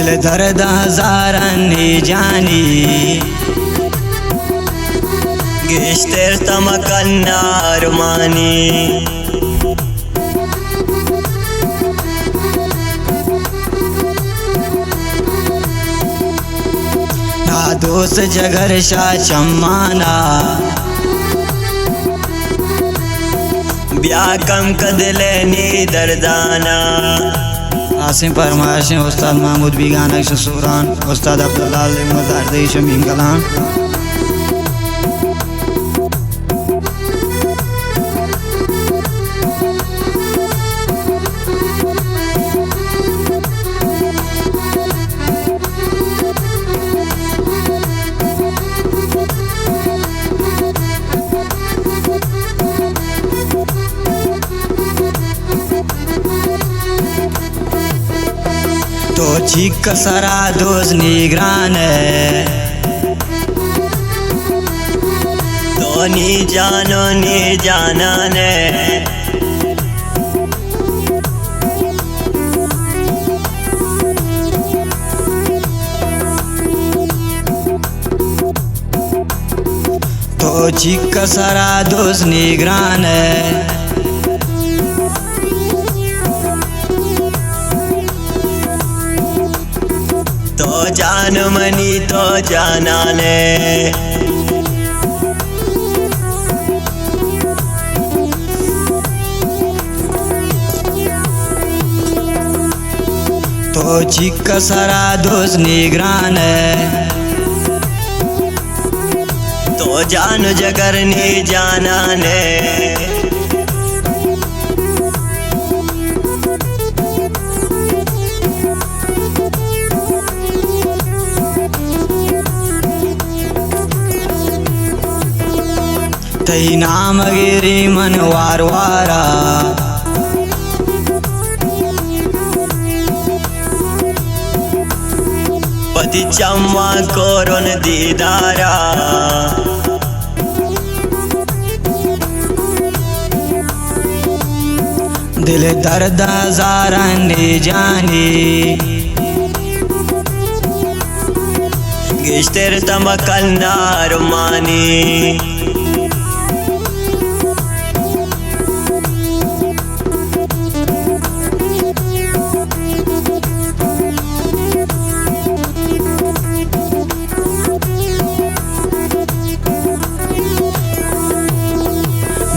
दिल दर्द हजारांनी जानी गेश्तेर तमकन्ना अरमानी ना दोस्त जगर शाह चम्माना ब्याह कम कदले नी दर्दाना आसिम परमाश उस्ताद महमूद बीगाना सूरान उस्ताद अब्दुल्ला मज़ारदी शमीम कलाम तो चीक सरा दोस्त निगरान तो नी जानो नी जाना ने तो चीक सरा दोस्त निगरान तो जान मनी तो जाना ने तो चीक सरा दोस्त निगरान तो जान जगर नी जाना ने तई नाम गिरी मन वार वारा पति चम्मा कोरोन दीदारा दिल दर्द हजारांनी जानी गेश्तेर तमकन्ना अरमानी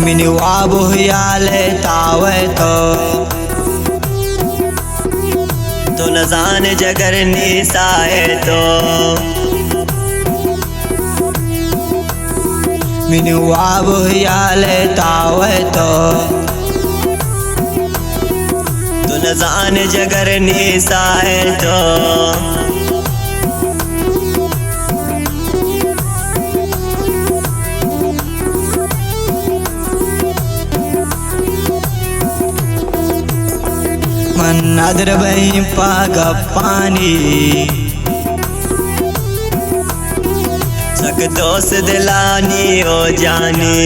मिनी वाब हुयाले तावे तो न जान जगर निसाए तो मिनी वाब हुयाले तावे तो न जान जगर निसाए तो मन नदर बही पाग पानी सक दोस्त दिलानी हो जानी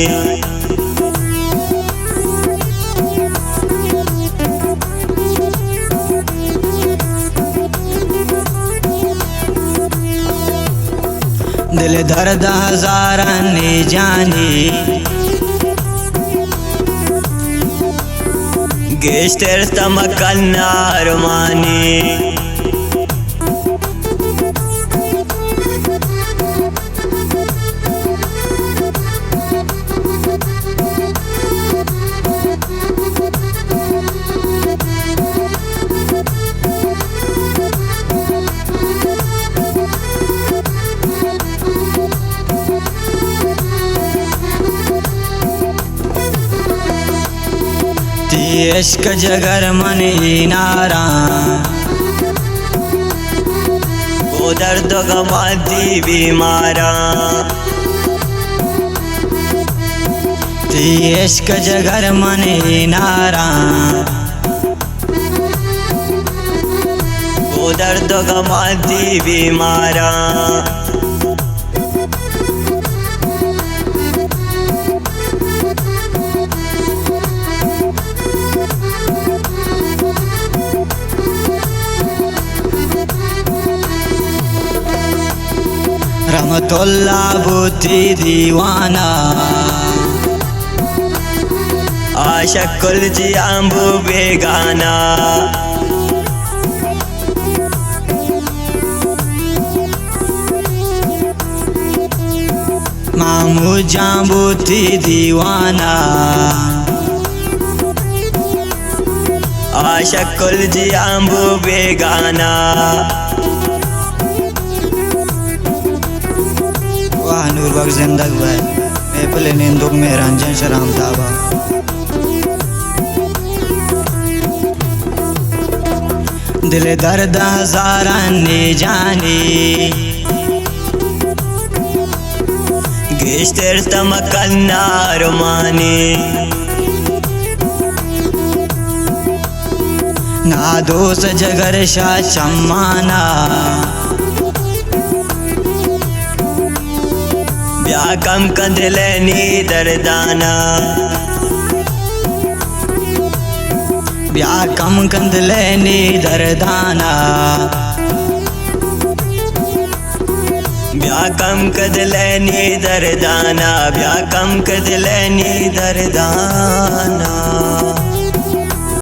दिल दर्द हजारांनी जानी गेश्तेर तमकन्ना अरमानी इश्क जगर मन नारा वो दर्द गवाती बीमारा इश्क जगर मन नारा वो दर्द गवाती बीमारा रहमतुल्ला बुद्धि दीवाना आशक कुल जियांबू बेगाना महमूद जां बुद्धि दीवाना आशक कुल जियांबू बेगाना वाह नूर बख्श जिंदग भाई मेपल निंदुक में रंजन शराम ताबा दिल दर्द हजारा ने जानी गेश्तर तमकन्ना रुमानी ना दोस्त जगर शाह चम्माना ब्याकम कंदलनी दर्दाना ब्या कम कंदलनी दर्दाना ब्याकम कदलनी दर्दाना ब्याकम कदलनी दर्दाना